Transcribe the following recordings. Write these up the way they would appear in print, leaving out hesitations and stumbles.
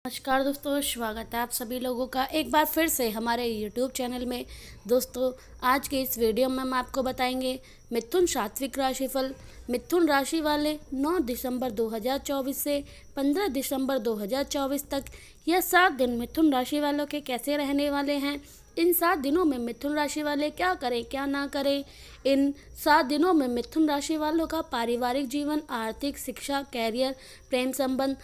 नमस्कार दोस्तों, स्वागत है आप सभी लोगों का एक बार फिर से हमारे YouTube चैनल में। दोस्तों, आज के इस वीडियो में हम आपको बताएंगे मिथुन सात्विक राशिफल। मिथुन राशि वाले 9 दिसंबर 2024 से 15 दिसंबर 2024 तक यह 7 दिन मिथुन राशि वालों के कैसे रहने वाले हैं। इन 7 दिनों में मिथुन राशि वाले क्या करें क्या ना करें। इन 7 दिनों में मिथुन राशि वालों का पारिवारिक जीवन, आर्थिक, शिक्षा, कैरियर, प्रेम संबंध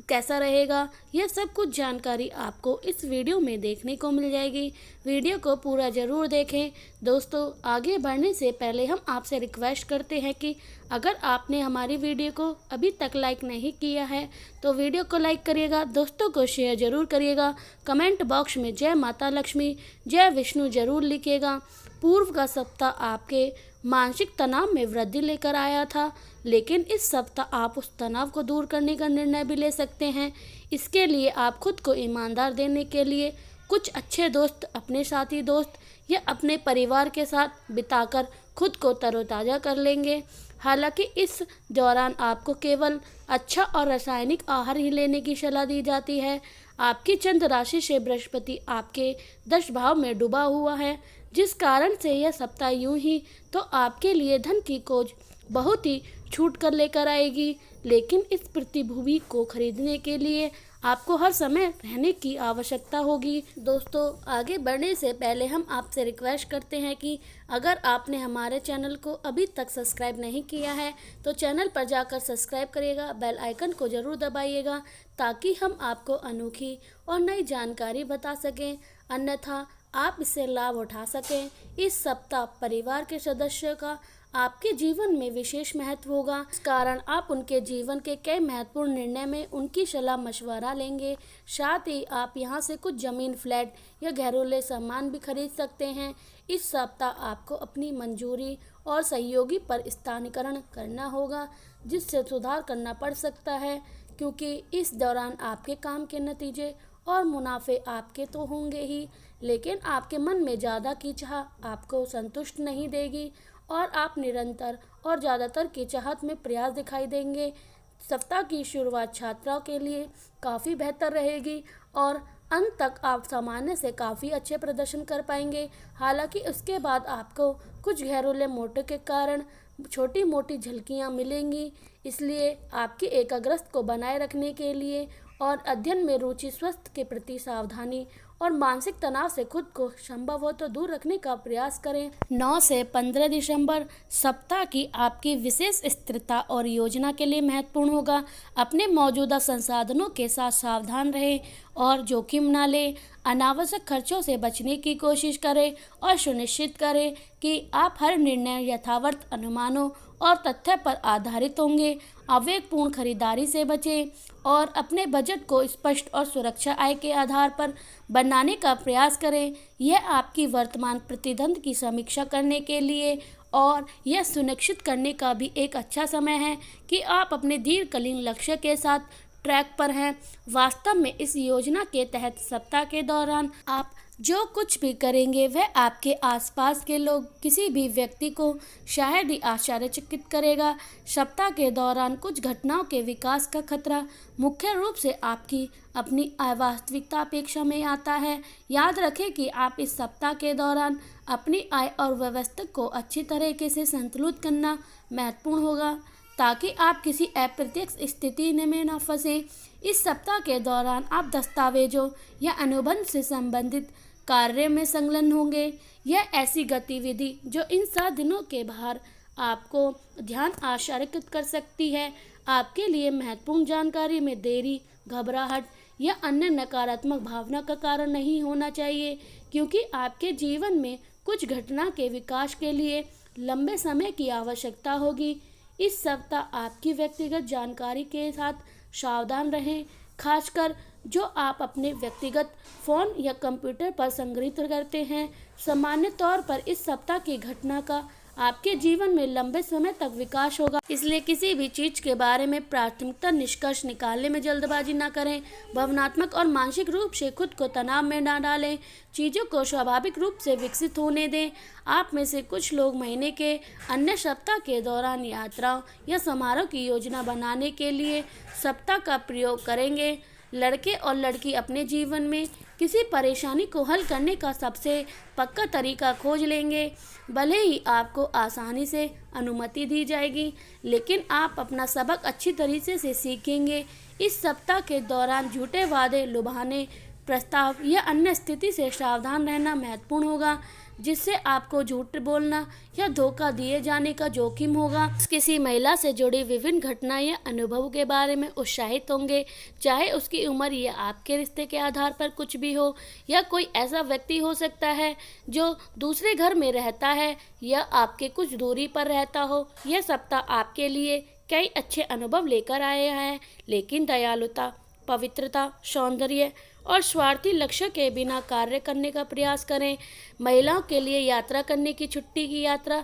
कैसा रहेगा, यह सब कुछ जानकारी आपको इस वीडियो में देखने को मिल जाएगी। वीडियो को पूरा ज़रूर देखें। दोस्तों, आगे बढ़ने से पहले हम आपसे रिक्वेस्ट करते हैं कि अगर आपने हमारी वीडियो को अभी तक लाइक नहीं किया है तो वीडियो को लाइक करिएगा, दोस्तों को शेयर ज़रूर करिएगा, कमेंट बॉक्स में जय माता लक्ष्मी, जय विष्णु ज़रूर लिखिएगा। पूर्व का सप्ताह आपके मानसिक तनाव में वृद्धि लेकर आया था, लेकिन इस सप्ताह आप उस तनाव को दूर करने का निर्णय भी ले सकते हैं। इसके लिए आप खुद को ईमानदार देने के लिए कुछ अच्छे दोस्त, अपने साथी दोस्त या अपने परिवार के साथ बिताकर खुद को तरोताज़ा कर लेंगे। हालांकि इस दौरान आपको केवल अच्छा और रासायनिक आहार ही लेने की सलाह दी जाती है। आपकी चंद्र राशि से बृहस्पति आपके 10 भाव में डूबा हुआ है, जिस कारण से यह सप्ताह यूं ही तो आपके लिए धन की खोज बहुत ही छूट कर लेकर आएगी, लेकिन इस प्रतिभूति को खरीदने के लिए आपको हर समय रहने की आवश्यकता होगी। दोस्तों, आगे बढ़ने से पहले हम आपसे रिक्वेस्ट करते हैं कि अगर आपने हमारे चैनल को अभी तक सब्सक्राइब नहीं किया है तो चैनल पर जाकर सब्सक्राइब करिएगा, बेल आइकन को ज़रूर दबाइएगा ताकि हम आपको अनोखी और नई जानकारी बता सकें, अन्यथा आप इससे लाभ उठा सकें। इस सप्ताह परिवार के सदस्यों का आपके जीवन में विशेष महत्व होगा, इस कारण आप उनके जीवन के कई महत्वपूर्ण निर्णय में उनकी सलाह मशवरा लेंगे। साथ ही आप यहां से कुछ जमीन, फ्लैट या घरेलू सामान भी खरीद सकते हैं। इस सप्ताह आपको अपनी मंजूरी और सहयोगी पर स्थानांतरण करना होगा, जिससे सुधार करना पड़ सकता है, क्योंकि इस दौरान आपके काम के नतीजे और मुनाफे आपके तो होंगे ही, लेकिन आपके मन में ज़्यादा की चाह आपको संतुष्ट नहीं देगी और आप निरंतर और ज़्यादातर की चाहत में प्रयास दिखाई देंगे। सप्ताह की शुरुआत छात्राओं के लिए काफ़ी बेहतर रहेगी और अंत तक आप सामान्य से काफ़ी अच्छे प्रदर्शन कर पाएंगे। हालांकि उसके बाद आपको कुछ घरेलू मोटों के कारण छोटी मोटी झलकियां मिलेंगी, इसलिए आपकी एकाग्रता को बनाए रखने के लिए और अध्ययन में रुचि, स्वास्थ्य के प्रति सावधानी और मानसिक तनाव से खुद को संभव हो तो दूर रखने का प्रयास करें। 9 से 15 दिसंबर सप्ताह की आपकी विशेष स्थिरता और योजना के लिए महत्वपूर्ण होगा। अपने मौजूदा संसाधनों के साथ सावधान रहें और जोखिम न लें। अनावश्यक खर्चों से बचने की कोशिश करें और सुनिश्चित करें कि आप हर निर्णय यथार्थ अनुमानों और तथ्य पर आधारित होंगे। आवेगपूर्ण खरीदारी से बचें और अपने बजट को स्पष्ट और सुरक्षा आय के आधार पर बनाने का प्रयास करें। यह आपकी वर्तमान प्रतिबंध की समीक्षा करने के लिए और यह सुनिश्चित करने का भी एक अच्छा समय है कि आप अपने दीर्घकालीन लक्ष्य के साथ ट्रैक पर हैं। वास्तव में इस योजना के तहत सप्ताह के दौरान आप जो कुछ भी करेंगे वह आपके आसपास के लोग किसी भी व्यक्ति को शायद ही आश्चर्यचकित करेगा। सप्ताह के दौरान कुछ घटनाओं के विकास का खतरा मुख्य रूप से आपकी अपनी वास्तविकता अपेक्षा में आता है। याद रखें कि आप इस सप्ताह के दौरान अपनी आय और व्यवस्था को अच्छी तरीके से संतुलित करना महत्वपूर्ण होगा ताकि आप किसी अप्रत्यक्ष स्थिति में न फंसें। इस सप्ताह के दौरान आप दस्तावेजों या अनुबंध से संबंधित कार्य में संलग्न होंगे। यह ऐसी गतिविधि जो इन 7 दिनों के बाहर आपको ध्यान आकर्षित कर सकती है। आपके लिए महत्वपूर्ण जानकारी में देरी, घबराहट या अन्य नकारात्मक भावना का कारण नहीं होना चाहिए, क्योंकि आपके जीवन में कुछ घटना के विकास के लिए लंबे समय की आवश्यकता होगी। इस सप्ताह आपकी व्यक्तिगत जानकारी के साथ सावधान रहें, खासकर जो आप अपने व्यक्तिगत फ़ोन या कंप्यूटर पर संग्रहित करते हैं। सामान्य तौर पर इस सप्ताह की घटना का आपके जीवन में लंबे समय तक विकास होगा, इसलिए किसी भी चीज़ के बारे में प्राथमिकता निष्कर्ष निकालने में जल्दबाजी न करें। भावनात्मक और मानसिक रूप से खुद को तनाव में न डालें, चीज़ों को स्वाभाविक रूप से विकसित होने दें। आप में से कुछ लोग महीने के अन्य सप्ताह के दौरान यात्राओं या समारोह की योजना बनाने के लिए सप्ताह का प्रयोग करेंगे। लड़के और लड़की अपने जीवन में किसी परेशानी को हल करने का सबसे पक्का तरीका खोज लेंगे। भले ही आपको आसानी से अनुमति दी जाएगी, लेकिन आप अपना सबक अच्छी तरीके से सीखेंगे। इस सप्ताह के दौरान झूठे वादे, लुभाने प्रस्ताव या अन्य स्थिति से सावधान रहना महत्वपूर्ण होगा, जिससे आपको झूठ बोलना या धोखा दिए जाने का जोखिम होगा। किसी महिला से जुड़ी विभिन्न घटनाएं या अनुभवों के बारे में उत्साहित होंगे, चाहे उसकी उम्र या आपके रिश्ते के आधार पर कुछ भी हो, या कोई ऐसा व्यक्ति हो सकता है जो दूसरे घर में रहता है या आपके कुछ दूरी पर रहता हो। यह सप्ताह आपके लिए कई अच्छे अनुभव लेकर आया है, लेकिन दयालुता, पवित्रता, सौंदर्य और स्वार्थी लक्ष्य के बिना कार्य करने का प्रयास करें। महिलाओं के लिए यात्रा करने की छुट्टी की यात्रा,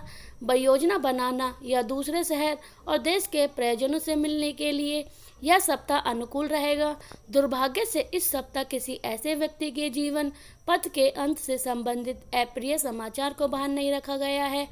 योजना बनाना या दूसरे शहर और देश के परिजनों से मिलने के लिए यह सप्ताह अनुकूल रहेगा। दुर्भाग्य से इस सप्ताह किसी ऐसे व्यक्ति के जीवन पथ के अंत से संबंधित अप्रिय समाचार को बाहर नहीं रखा गया है,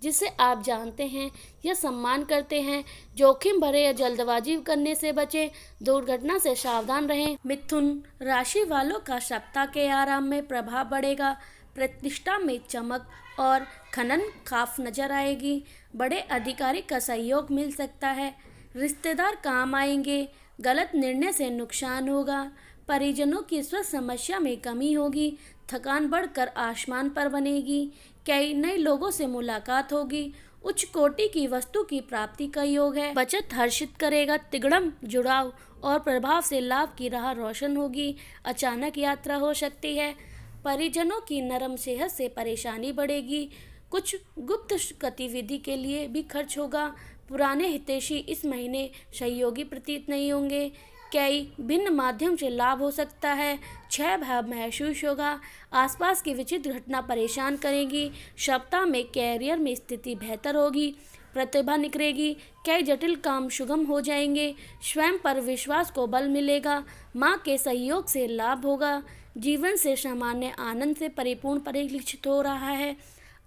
जिसे आप जानते हैं या सम्मान करते हैं। जोखिम भरे या जल्दबाजी करने से बचें, दुर्घटना से सावधान रहें। मिथुन राशि वालों का सप्ताह के आराम में प्रभाव बढ़ेगा। प्रतिष्ठा में चमक और खनन खाफ नजर आएगी। बड़े अधिकारी का सहयोग मिल सकता है। रिश्तेदार काम आएंगे। गलत निर्णय से नुकसान होगा। परिजनों की स्वास्थ्य समस्या में कमी होगी। थकान बढ़कर आसमान पर बनेगी। कई नए लोगों से मुलाकात होगी। उच्च कोटि की वस्तु की प्राप्ति का योग है। बचत हर्षित करेगा। तिगड़म जुड़ाव और प्रभाव से लाभ की राह रोशन होगी। अचानक यात्रा हो सकती है। परिजनों की नरम सेहत से परेशानी बढ़ेगी। कुछ गुप्त गतिविधि के लिए भी खर्च होगा। पुराने हितैषी इस महीने सहयोगी प्रतीत नहीं होंगे। कई भिन्न माध्यम से लाभ हो सकता है। क्षय भाव महसूस होगा। आसपास की विचित्र घटना परेशान करेगी। सप्ताह में कैरियर में स्थिति बेहतर होगी। प्रतिभा निखरेगी। कई जटिल काम सुगम हो जाएंगे। स्वयं पर विश्वास को बल मिलेगा। माँ के सहयोग से लाभ होगा। जीवन से सामान्य आनंद से परिपूर्ण परिलक्षित हो रहा है।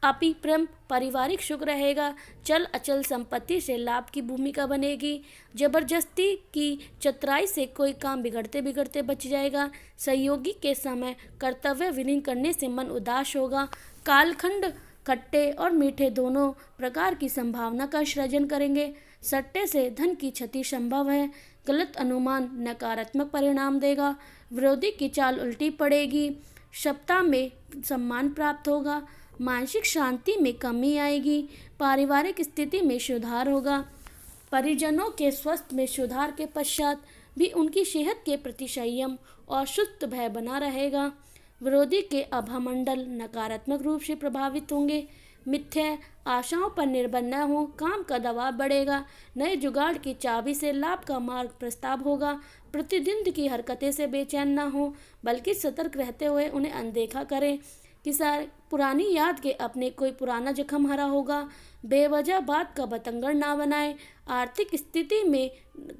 अपी प्रेम पारिवारिक सुख रहेगा। चल अचल संपत्ति से लाभ की भूमिका बनेगी। जबरदस्ती की चतुराई से कोई काम बिगड़ते बिगड़ते बच जाएगा। सहयोगी के समय कर्तव्य विलीन करने से मन उदास होगा। कालखंड खट्टे और मीठे दोनों प्रकार की संभावना का सृजन करेंगे। सट्टे से धन की क्षति संभव है। गलत अनुमान नकारात्मक परिणाम देगा। विरोधी की चाल उल्टी पड़ेगी। सप्ताह में सम्मान प्राप्त होगा। मानसिक शांति में कमी आएगी। पारिवारिक स्थिति में सुधार होगा। परिजनों के स्वास्थ्य में सुधार के पश्चात भी उनकी सेहत के प्रति संयम और सुस्त भय बना रहेगा। विरोधी के अभामंडल नकारात्मक रूप से प्रभावित होंगे। मिथ्या आशाओं पर निर्भर न हो। काम का दबाव बढ़ेगा। नए जुगाड़ की चाबी से लाभ का मार्ग प्रस्ताव होगा। प्रतिद्वंद की हरकतें से बेचैन न हो, बल्कि सतर्क रहते हुए उन्हें अनदेखा करें। पुरानी याद के अपने कोई पुराना जख्म हरा होगा। बेवजह बात का बतंगड़ ना बनाए। आर्थिक स्थिति में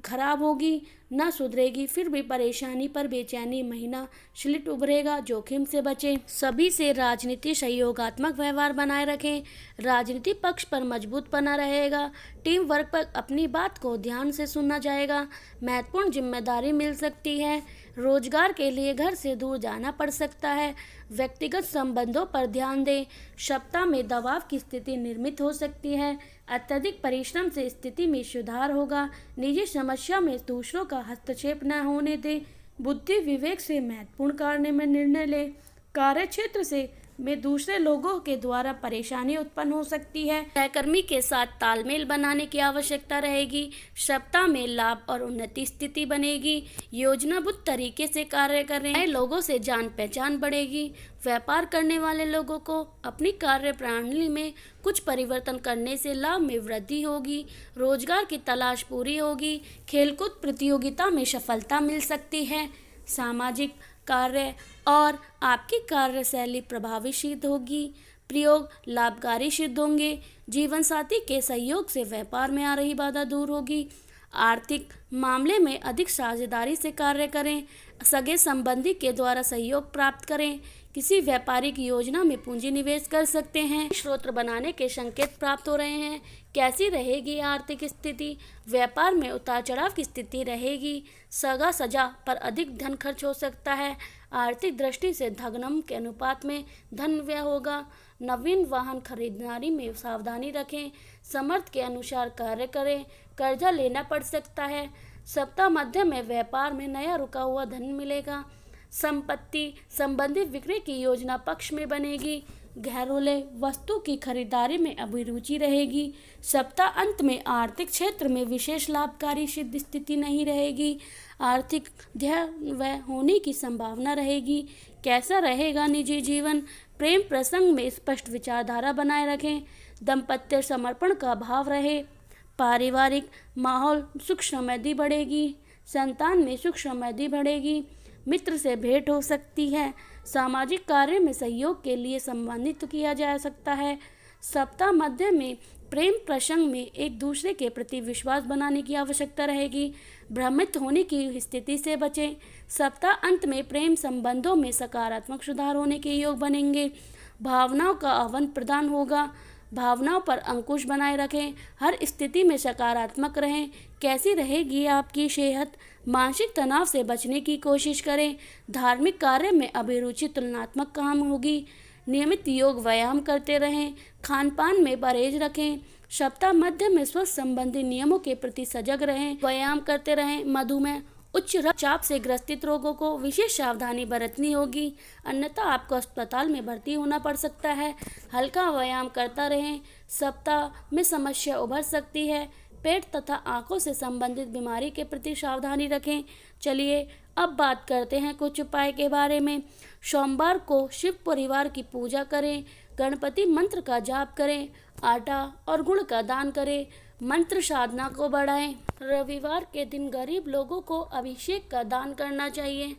खराब होगी, ना सुधरेगी, फिर भी परेशानी पर बेचैनी महीना स्लिट उभरेगा। जोखिम से बचें। सभी से राजनीति सहयोगात्मक व्यवहार बनाए रखें। राजनीति पक्ष पर मजबूत बना रहेगा। टीम वर्क पर अपनी बात को ध्यान से सुना जाएगा। महत्वपूर्ण जिम्मेदारी मिल सकती है। रोजगार के लिए घर से दूर जाना पड़ सकता है। व्यक्तिगत संबंधों पर ध्यान दें। सप्ताह में दबाव की स्थिति निर्मित हो सकती है। अत्यधिक परिश्रम से स्थिति में सुधार होगा। निजी समस्या में दूसरों का हस्तक्षेप न होने दें। बुद्धि विवेक से महत्वपूर्ण कार्य में निर्णय लें। कार्यक्षेत्र से में दूसरे लोगों के द्वारा परेशानी उत्पन्न हो सकती है। सहकर्मी के साथ तालमेल बनाने की आवश्यकता रहेगी। सप्ताह में लाभ और उन्नति स्थिति बनेगी। योजनाबद्ध तरीके से कार्य करें। नए लोगों से जान पहचान बढ़ेगी। व्यापार करने वाले लोगों को अपनी कार्य प्रणाली में कुछ परिवर्तन करने से लाभ में वृद्धि होगी। रोजगार की तलाश पूरी होगी। खेलकूद प्रतियोगिता में सफलता मिल सकती है। सामाजिक कार्य और आपकी कार्यशैली प्रभावी सिद्ध होगी। प्रयोग लाभकारी सिद्ध होंगे। जीवन साथी के सहयोग से व्यापार में आ रही बाधा दूर होगी। आर्थिक मामले में अधिक साझेदारी से कार्य करें। सगे संबंधी के द्वारा सहयोग प्राप्त करें। किसी व्यापारिक योजना में पूंजी निवेश कर सकते हैं। स्रोत बनाने के संकेत प्राप्त हो रहे हैं। कैसी रहेगी आर्थिक स्थिति? व्यापार में उतार चढ़ाव की स्थिति रहेगी। सगा सजा पर अधिक धन खर्च हो सकता है। आर्थिक दृष्टि से धनम के अनुपात में धन व्यय होगा। नवीन वाहन खरीदारी में सावधानी रखें। समर्थ के अनुसार कार्य करें। कर्जा लेना पड़ सकता है। सप्ताह मध्य में व्यापार में नया रुका हुआ धन मिलेगा। संपत्ति संबंधित बिक्री की योजना पक्ष में बनेगी। घरेलू वस्तु की खरीदारी में अभिरुचि रहेगी। सप्ताह अंत में आर्थिक क्षेत्र में विशेष लाभकारी सिद्ध स्थिति नहीं रहेगी। आर्थिक ध्येय व्यय होने की संभावना रहेगी। कैसा रहेगा निजी जीवन? प्रेम प्रसंग में स्पष्ट विचारधारा बनाए रखें। दाम्पत्य समर्पण का भाव रहे। पारिवारिक माहौल सुख समृद्धि बढ़ेगी। संतान में सुख समृद्धि बढ़ेगी। मित्र से भेंट हो सकती है। सामाजिक कार्य में सहयोग के लिए सम्मानित किया जा सकता है। सप्ताह मध्य में प्रेम प्रसंग में एक दूसरे के प्रति विश्वास बनाने की आवश्यकता रहेगी। भ्रमित होने की स्थिति से बचें। सप्ताह अंत में प्रेम संबंधों में सकारात्मक सुधार होने के योग बनेंगे। भावनाओं का आह्वान प्रदान होगा। भावनाओं पर अंकुश बनाए रखें। हर स्थिति में सकारात्मक रहें। कैसी रहेगी आपकी सेहत? मानसिक तनाव से बचने की कोशिश करें। धार्मिक कार्य में अभिरुचि तुलनात्मक काम होगी। नियमित योग व्यायाम करते रहें। खान पान में परहेज रखें। सप्ताह मध्य में स्वास्थ्य संबंधी नियमों के प्रति सजग रहें। व्यायाम करते रहें। मधुमेह उच्च रक्तचाप से ग्रसित रोगों को विशेष सावधानी बरतनी होगी, अन्यथा आपको अस्पताल में भर्ती होना पड़ सकता है। हल्का व्यायाम करता रहें। सप्ताह में समस्या उभर सकती है। पेट तथा आंखों से संबंधित बीमारी के प्रति सावधानी रखें। चलिए अब बात करते हैं कुछ उपाय के बारे में। सोमवार को शिव परिवार की पूजा करें। गणपति मंत्र का जाप करें। आटा और गुड़ का दान करें। मंत्र साधना को बढ़ाएं। रविवार के दिन गरीब लोगों को अभिषेक का दान करना चाहिए।